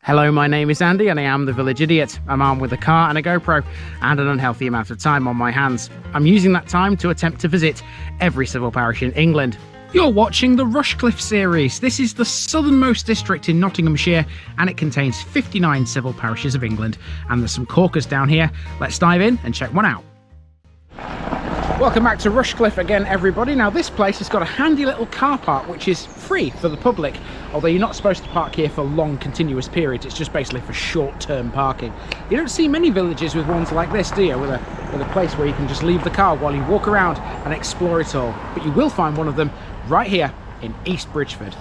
Hello, my name is Andy and I am the Village Idiot. I'm armed with a car and a GoPro and an unhealthy amount of time on my hands. I'm using that time to attempt to visit every civil parish in England. You're watching the Rushcliffe series. This is the southernmost district in Nottinghamshire and it contains 59 civil parishes of England. And there's some corkers down here. Let's dive in and check one out. Welcome back to Rushcliffe again, everybody. Now this place has got a handy little car park which is free for the public, although you're not supposed to park here for long continuous periods. It's just basically for short-term parking. You don't see many villages with ones like this, do you? With a place where you can just leave the car while you walk around and explore it all. But you will find one of them right here in East Bridgford.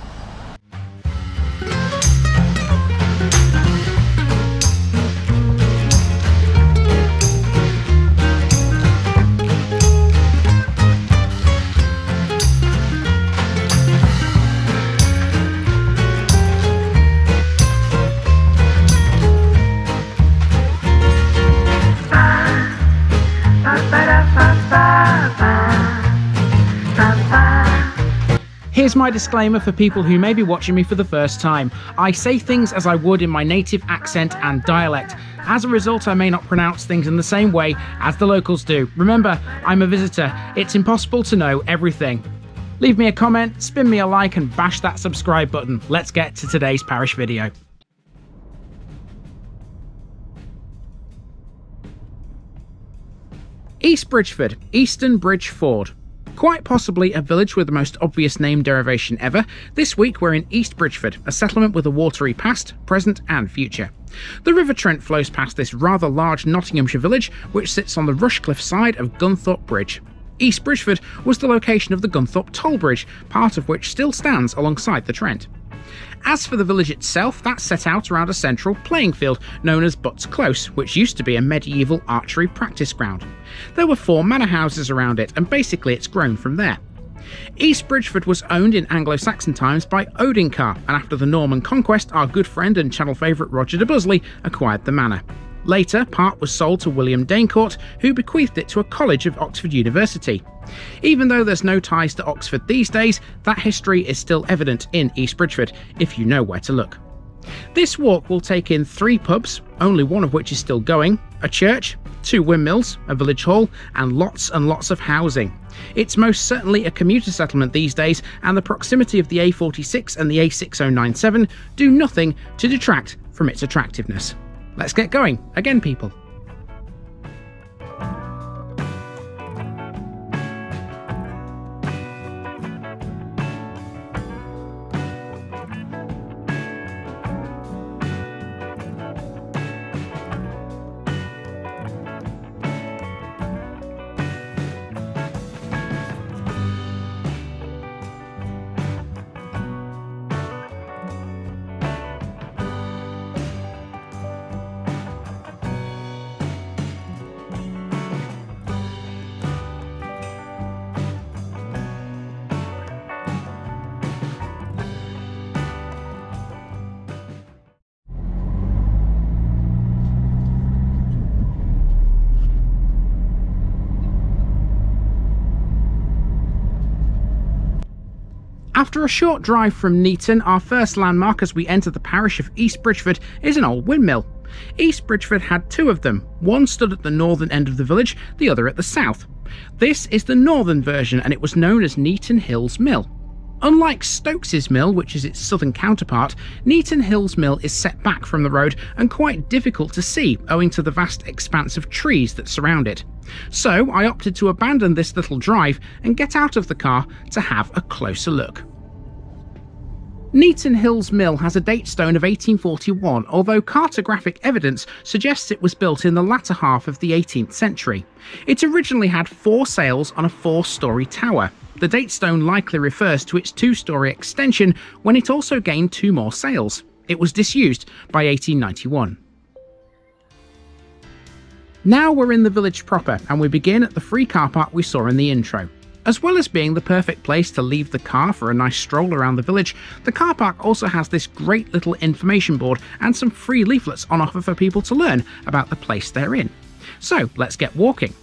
Here's my disclaimer for people who may be watching me for the first time. I say things as I would in my native accent and dialect. As a result, I may not pronounce things in the same way as the locals do. Remember, I'm a visitor. It's impossible to know everything. Leave me a comment, spin me a like and bash that subscribe button. Let's get to today's parish video. East Bridgford, Eastern Bridge Ford. Quite possibly a village with the most obvious name derivation ever, this week we're in East Bridgford, a settlement with a watery past, present and future. The River Trent flows past this rather large Nottinghamshire village, which sits on the Rushcliffe side of Gunthorpe Bridge. East Bridgford was the location of the Gunthorpe Toll Bridge, part of which still stands alongside the Trent. As for the village itself, that's set out around a central playing field known as Butts Close, which used to be a medieval archery practice ground. There were 4 manor houses around it, and basically it's grown from there. East Bridgford was owned in Anglo-Saxon times by Odincar, and after the Norman conquest, our good friend and channel favourite Roger de Busley acquired the manor. Later, part was sold to William Danecourt, who bequeathed it to a college of Oxford University. Even though there's no ties to Oxford these days, that history is still evident in East Bridgford, if you know where to look. This walk will take in 3 pubs, only one of which is still going, a church, 2 windmills, a village hall, and lots of housing. It's most certainly a commuter settlement these days, and the proximity of the A46 and the A6097 do nothing to detract from its attractiveness. Let's get going, again people. After a short drive from Neaton, our first landmark as we enter the parish of East Bridgford is an old windmill. East Bridgford had 2 of them, one stood at the northern end of the village, the other at the south. This is the northern version and it was known as Neaton Hills Mill. Unlike Stokes's Mill, which is its southern counterpart, Neaton Hills Mill is set back from the road and quite difficult to see owing to the vast expanse of trees that surround it. So I opted to abandon this little drive and get out of the car to have a closer look. Neaton Hills Mill has a date stone of 1841, although cartographic evidence suggests it was built in the latter half of the 18th century. It originally had 4 sails on a 4-storey tower. The date stone likely refers to its 2-storey extension when it also gained 2 more sails. It was disused by 1891. Now we're in the village proper and we begin at the free car park we saw in the intro. As well as being the perfect place to leave the car for a nice stroll around the village, the car park also has this great little information board and some free leaflets on offer for people to learn about the place they're in. So let's get walking.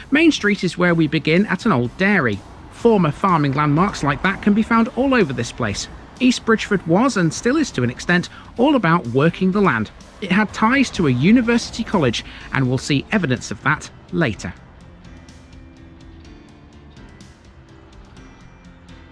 Main Street is where we begin at an old dairy. Former farming landmarks like that can be found all over this place. East Bridgford was, and still is to an extent, all about working the land. It had ties to a university college, and we'll see evidence of that later.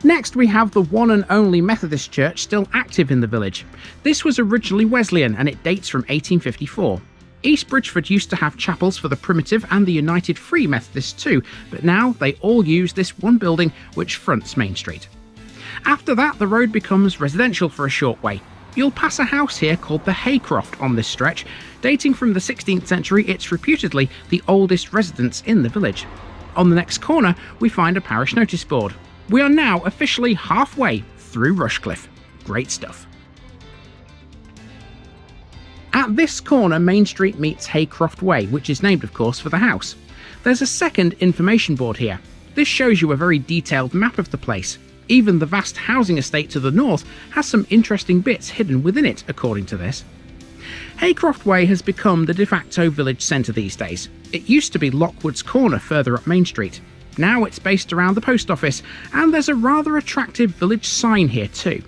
Next, we have the one and only Methodist church still active in the village. This was originally Wesleyan, and it dates from 1854. East Bridgford used to have chapels for the Primitive and the United Free Methodists too, but now they all use this one building which fronts Main Street. After that, the road becomes residential for a short way. You'll pass a house here called the Haycroft on this stretch. Dating from the 16th century, it's reputedly the oldest residence in the village. On the next corner, we find a parish notice board. We are now officially halfway through Rushcliffe. Great stuff. At this corner, Main Street meets Haycroft Way, which is named, of course, for the house. There's a second information board here. This shows you a very detailed map of the place. Even the vast housing estate to the north has some interesting bits hidden within it, according to this. Haycroft Way has become the de facto village centre these days. It used to be Lockwood's Corner further up Main Street. Now it's based around the post office, and there's a rather attractive village sign here too.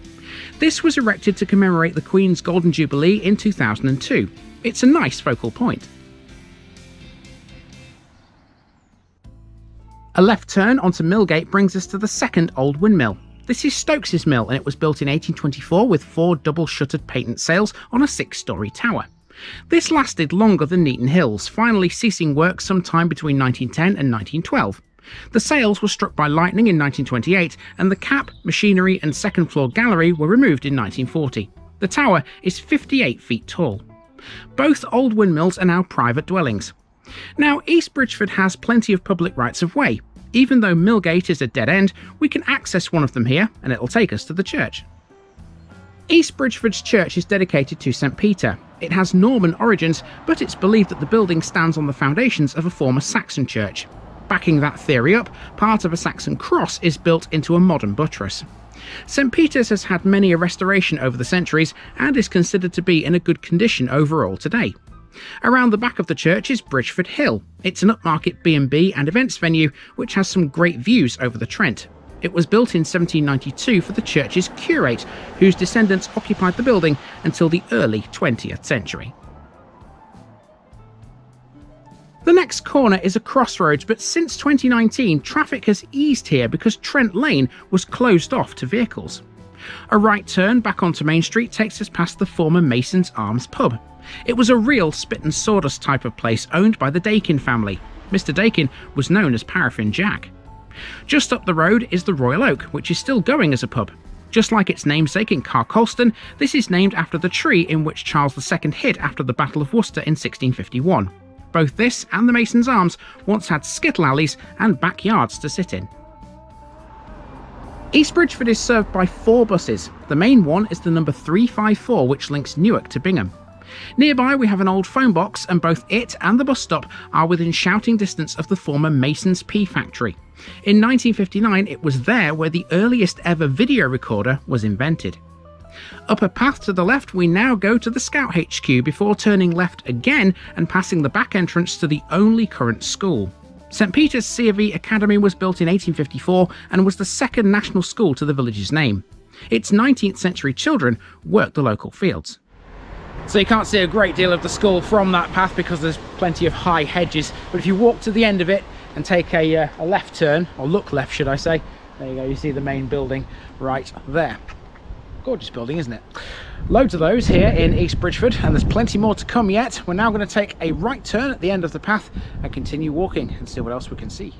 This was erected to commemorate the Queen's Golden Jubilee in 2002. It's a nice focal point. A left turn onto Millgate brings us to the second old windmill. This is Stokes's mill, and it was built in 1824 with 4 double-shuttered patent sails on a 6-storey tower. This lasted longer than Neaton Hills, finally ceasing work sometime between 1910 and 1912. The sails were struck by lightning in 1928, and the cap, machinery and second-floor gallery were removed in 1940. The tower is 58 feet tall. Both old windmills are now private dwellings. Now, East Bridgford has plenty of public rights of way. Even though Millgate is a dead end, we can access one of them here, and it'll take us to the church. East Bridgford's church is dedicated to St. Peter. It has Norman origins, but it's believed that the building stands on the foundations of a former Saxon church. Backing that theory up, part of a Saxon cross is built into a modern buttress. St. Peter's has had many a restoration over the centuries and is considered to be in a good condition overall today. Around the back of the church is Bridgford Hill. It's an upmarket B&B and events venue which has some great views over the Trent. It was built in 1792 for the church's curate, whose descendants occupied the building until the early 20th century. The next corner is a crossroads, but since 2019, traffic has eased here because Trent Lane was closed off to vehicles. A right turn back onto Main Street takes us past the former Mason's Arms pub. It was a real spit and sawdust type of place owned by the Dakin family. Mr. Dakin was known as Paraffin Jack. Just up the road is the Royal Oak, which is still going as a pub. Just like its namesake in Carcolston, this is named after the tree in which Charles II hid after the Battle of Worcester in 1651. Both this and the Mason's Arms once had skittle alleys and backyards to sit in. East Bridgford is served by 4 buses. The main one is the number 354, which links Newark to Bingham. Nearby we have an old phone box, and both it and the bus stop are within shouting distance of the former Mason's Pea factory. In 1959 it was there where the earliest ever video recorder was invented. Up a path to the left we now go to the Scout HQ before turning left again and passing the back entrance to the only current school. St. Peter's C of E Academy was built in 1854 and was the second national school to the village's name. Its 19th century children worked the local fields. So you can't see a great deal of the school from that path because there's plenty of high hedges, but if you walk to the end of it and take a left turn, or look left should I say, there you go, you see the main building right there. Gorgeous building, isn't it? Loads of those here in East Bridgford, and there's plenty more to come yet. We're now going to take a right turn at the end of the path and continue walking and see what else we can see.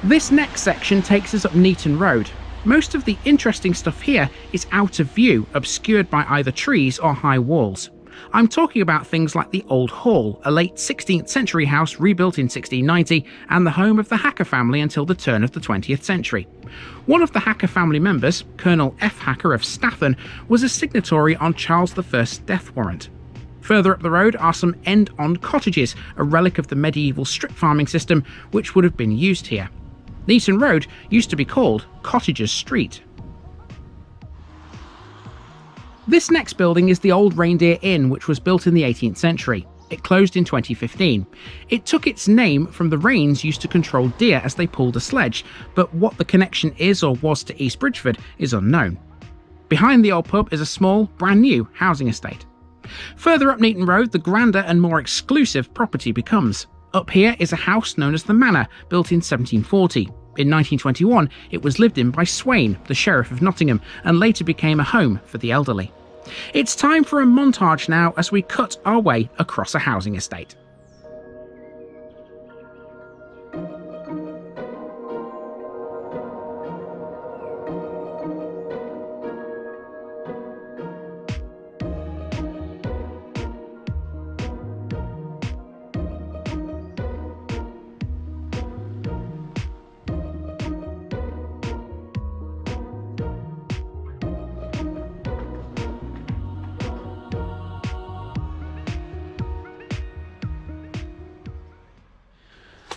This next section takes us up Neaton Road. Most of the interesting stuff here is out of view, obscured by either trees or high walls. I'm talking about things like the Old Hall, a late 16th century house rebuilt in 1690 and the home of the Hacker family until the turn of the 20th century. One of the Hacker family members, Colonel F. Hacker of Stathern, was a signatory on Charles I's death warrant. Further up the road are some end-on cottages, a relic of the medieval strip farming system which would have been used here. Neaton Road used to be called Cottagers Street. This next building is the Old Reindeer Inn, which was built in the 18th century. It closed in 2015. It took its name from the reins used to control deer as they pulled a sledge, but what the connection is or was to East Bridgford is unknown. Behind the old pub is a small, brand new housing estate. Further up Neaton Road, the grander and more exclusive property becomes. Up here is a house known as the Manor, built in 1740. In 1921, it was lived in by Swain, the Sheriff of Nottingham, and later became a home for the elderly. It's time for a montage now as we cut our way across a housing estate.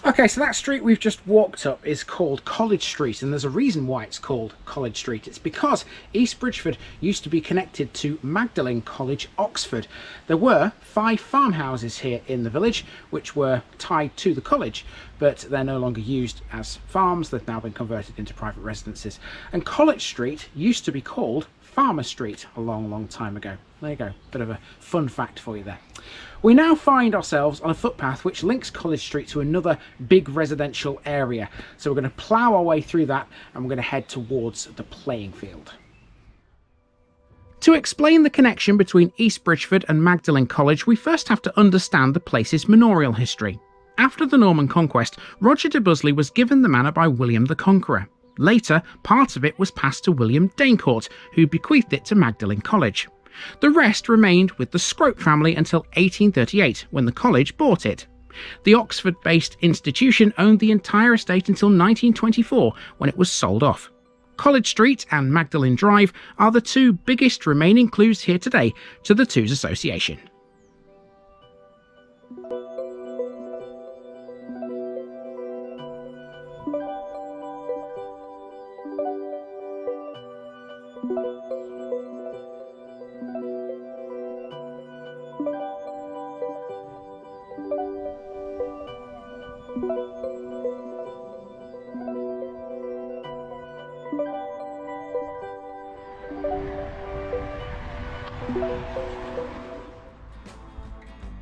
Okay, so that street we've just walked up is called College Street, and there's a reason why it's called College Street. It's because East Bridgford used to be connected to Magdalen College, Oxford. There were 5 farmhouses here in the village which were tied to the college, but they're no longer used as farms. They've now been converted into private residences. And College Street used to be called Farmer Street a long time ago. There you go, bit of a fun fact for you there. We now find ourselves on a footpath which links College Street to another big residential area. So we're going to plough our way through that and we're going to head towards the playing field. To explain the connection between East Bridgford and Magdalen College, we first have to understand the place's manorial history. After the Norman conquest, Roger de Busley was given the manor by William the Conqueror. Later, part of it was passed to William d'Eyncourt, who bequeathed it to Magdalen College. The rest remained with the Scrope family until 1838, when the college bought it. The Oxford-based institution owned the entire estate until 1924, when it was sold off. College Street and Magdalen Drive are the 2 biggest remaining clues here today to the two's association.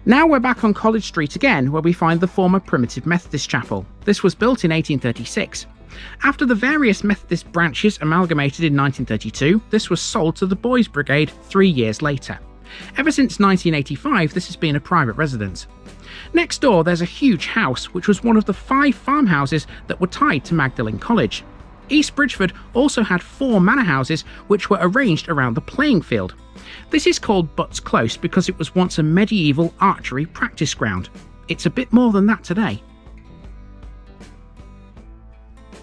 Now we're back on College Street again, where we find the former Primitive Methodist Chapel. This was built in 1836. After the various Methodist branches amalgamated in 1932, this was sold to the Boys Brigade 3 years later. Ever since 1985, this has been a private residence. Next door, there's a huge house, which was one of the 5 farmhouses that were tied to Magdalen College. East Bridgford also had 4 manor houses, which were arranged around the playing field. This is called Butts Close because it was once a medieval archery practice ground. It's a bit more than that today.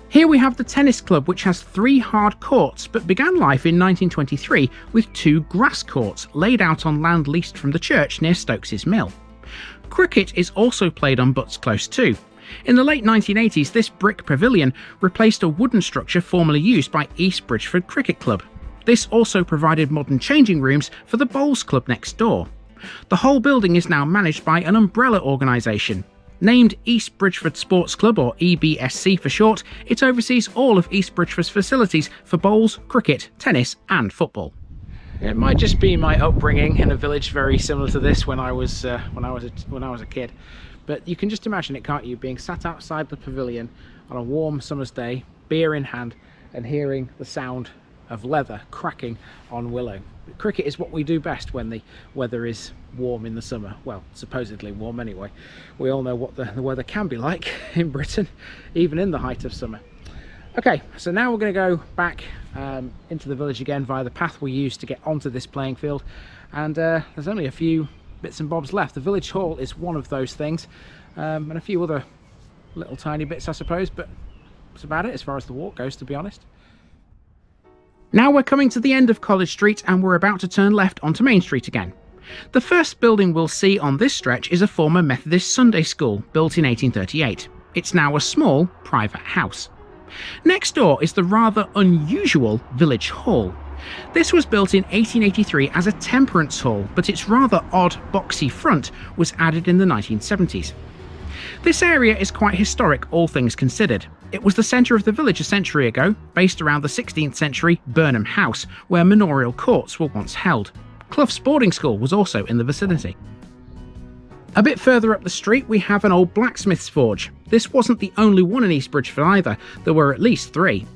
Here we have the tennis club, which has 3 hard courts, but began life in 1923 with 2 grass courts laid out on land leased from the church near Stokes's Mill. Cricket is also played on Butts Close too. In the late 1980s, this brick pavilion replaced a wooden structure formerly used by East Bridgford Cricket Club. This also provided modern changing rooms for the bowls club next door. The whole building is now managed by an umbrella organisation. Named East Bridgford Sports Club, or EBSC for short, it oversees all of East Bridgford's facilities for bowls, cricket, tennis and football. It might just be my upbringing in a village very similar to this when I was a kid. But you can just imagine it, can't you, being sat outside the pavilion on a warm summer's day, beer in hand, and hearing the sound of leather cracking on willow. Cricket is what we do best when the weather is warm in the summer. Well, supposedly warm anyway. We all know what the weather can be like in Britain, even in the height of summer. Okay, so now we're going to go back into the village again via the path we used to get onto this playing field. And there's only a few bits and bobs left. The village hall is one of those things, and a few other little tiny bits, I suppose, but that's about it as far as the walk goes, to be honest. Now we're coming to the end of College Street and we're about to turn left onto Main Street again. The first building we'll see on this stretch is a former Methodist Sunday school built in 1838. It's now a small private house. Next door is the rather unusual village hall. This was built in 1883 as a temperance hall, but its rather odd boxy front was added in the 1970s. This area is quite historic, all things considered. It was the centre of the village a century ago, based around the 16th century Burnham House, where manorial courts were once held. Clough's boarding school was also in the vicinity. A bit further up the street we have an old blacksmith's forge. This wasn't the only one in East Bridgford either, there were at least 3.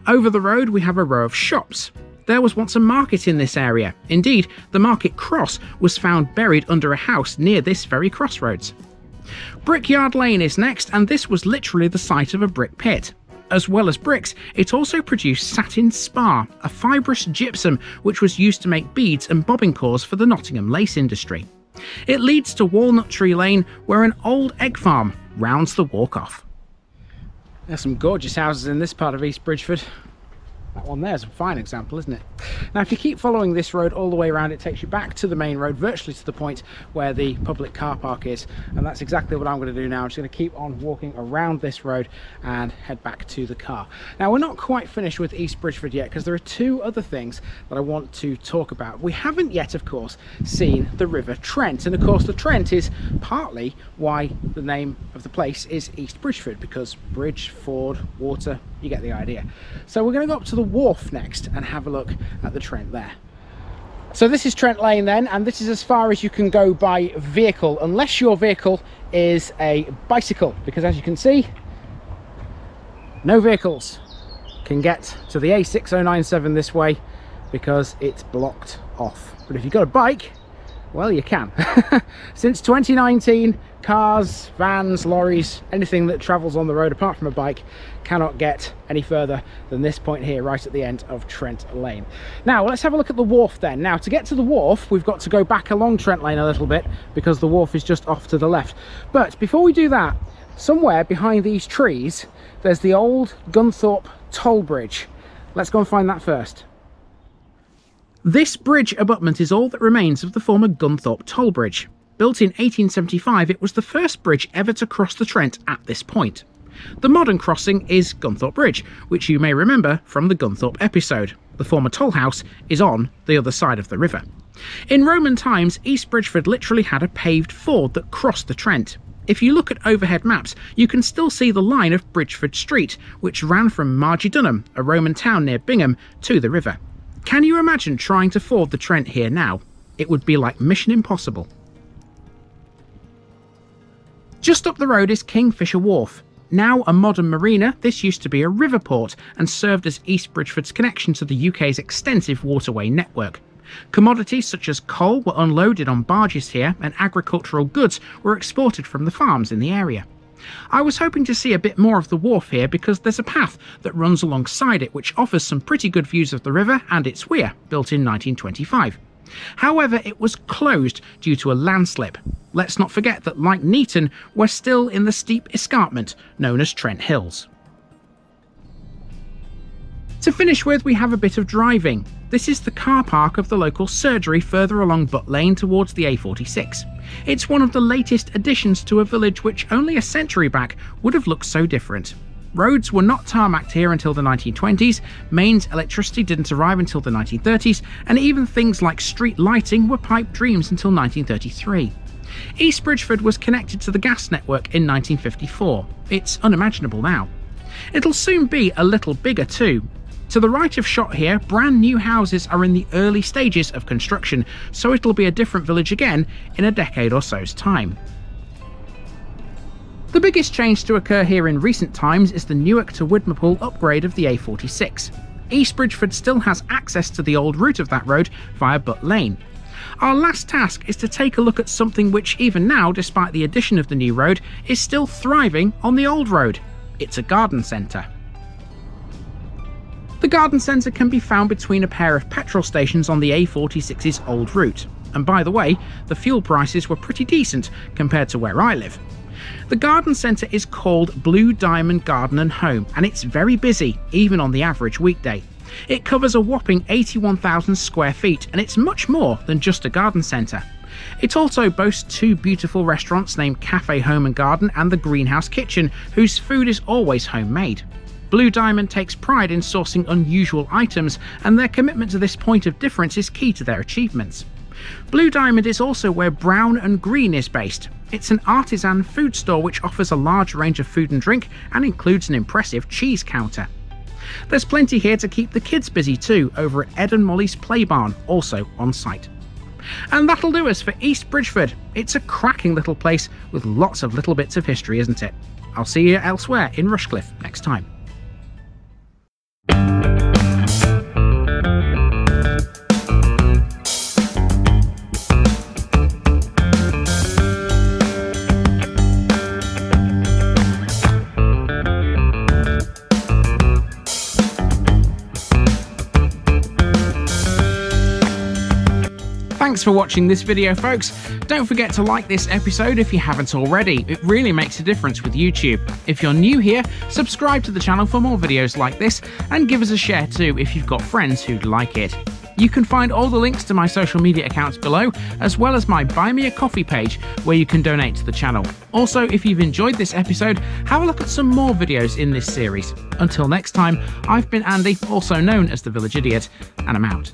Over the road we have a row of shops. There was once a market in this area. Indeed, the market cross was found buried under a house near this very crossroads. Brickyard Lane is next, and this was literally the site of a brick pit. As well as bricks, it also produced satin spar, a fibrous gypsum which was used to make beads and bobbing cores for the Nottingham lace industry. It leads to Walnut Tree Lane, where an old egg farm rounds the walk off. There's some gorgeous houses in this part of East Bridgford. That one there is a fine example, isn't it? Now, if you keep following this road all the way around, it takes you back to the main road, virtually to the point where the public car park is, and that's exactly what I'm going to do now. I'm just going to keep on walking around this road and head back to the car. Now, we're not quite finished with East Bridgford yet, because there are 2 other things that I want to talk about. We haven't yet, of course, seen the River Trent, and of course the Trent is partly why the name of the place is East Bridgford, because bridge, ford, water, you get the idea. So we're going to go up to the wharf next and have a look at the Trent there. So this is Trent Lane then, and this is as far as you can go by vehicle, unless your vehicle is a bicycle, because as you can see, no vehicles can get to the A6097 this way because it's blocked off. But if you've got a bike, well, you can. Since 2019, cars, vans, lorries, anything that travels on the road apart from a bike cannot get any further than this point here, right at the end of Trent Lane. Now, let's have a look at the wharf then. Now, to get to the wharf, we've got to go back along Trent Lane a little bit because the wharf is just off to the left. But before we do that, somewhere behind these trees, there's the old Gunthorpe Toll Bridge. Let's go and find that first. This bridge abutment is all that remains of the former Gunthorpe Toll Bridge. Built in 1875, it was the first bridge ever to cross the Trent at this point. The modern crossing is Gunthorpe Bridge, which you may remember from the Gunthorpe episode. The former toll house is on the other side of the river. In Roman times, East Bridgford literally had a paved ford that crossed the Trent. If you look at overhead maps, you can still see the line of Bridgford Street, which ran from Margidunham, a Roman town near Bingham, to the river. Can you imagine trying to ford the Trent here now? It would be like Mission Impossible. Just up the road is Kingfisher Wharf. Now a modern marina, this used to be a river port and served as East Bridgford's connection to the UK's extensive waterway network. Commodities such as coal were unloaded on barges here, and agricultural goods were exported from the farms in the area. I was hoping to see a bit more of the wharf here because there's a path that runs alongside it which offers some pretty good views of the river and its weir, built in 1925. However, it was closed due to a landslip. Let's not forget that, like Neaton, we're still in the steep escarpment known as Trent Hills. To finish with, we have a bit of driving. This is the car park of the local surgery further along Butt Lane towards the A46. It's one of the latest additions to a village which only a century back would have looked so different. Roads were not tarmacked here until the 1920s, mains electricity didn't arrive until the 1930s, and even things like street lighting were pipe dreams until 1933. East Bridgford was connected to the gas network in 1954. It's unimaginable now. It'll soon be a little bigger too. To the right of shot here, brand new houses are in the early stages of construction, so it'll be a different village again in a decade or so's time. The biggest change to occur here in recent times is the Newark to Widmerpool upgrade of the A46. East Bridgford still has access to the old route of that road via Butt Lane. Our last task is to take a look at something which even now, despite the addition of the new road, is still thriving on the old road. It's a garden centre. The garden centre can be found between a pair of petrol stations on the A46's old route. And by the way, the fuel prices were pretty decent compared to where I live. The garden centre is called Blue Diamond Garden and Home, and it's very busy, even on the average weekday. It covers a whopping 81,000 square feet, and it's much more than just a garden centre. It also boasts two beautiful restaurants named Cafe Home and Garden and the Greenhouse Kitchen, whose food is always homemade. Blue Diamond takes pride in sourcing unusual items, and their commitment to this point of difference is key to their achievements. Blue Diamond is also where Brown and Green is based. It's an artisan food store which offers a large range of food and drink and includes an impressive cheese counter. There's plenty here to keep the kids busy too, over at Ed and Molly's Play Barn, also on site. And that'll do us for East Bridgford. It's a cracking little place with lots of little bits of history, isn't it? I'll see you elsewhere in Rushcliffe next time. Thanks for watching this video, folks. Don't forget to like this episode if you haven't already. It really makes a difference with YouTube. If you're new here, subscribe to the channel for more videos like this, and give us a share too if you've got friends who'd like it. You can find all the links to my social media accounts below, as well as my Buy Me a Coffee page where you can donate to the channel. Also, if you've enjoyed this episode, have a look at some more videos in this series. Until next time, I've been Andy, also known as the Village Idiot, and I'm out.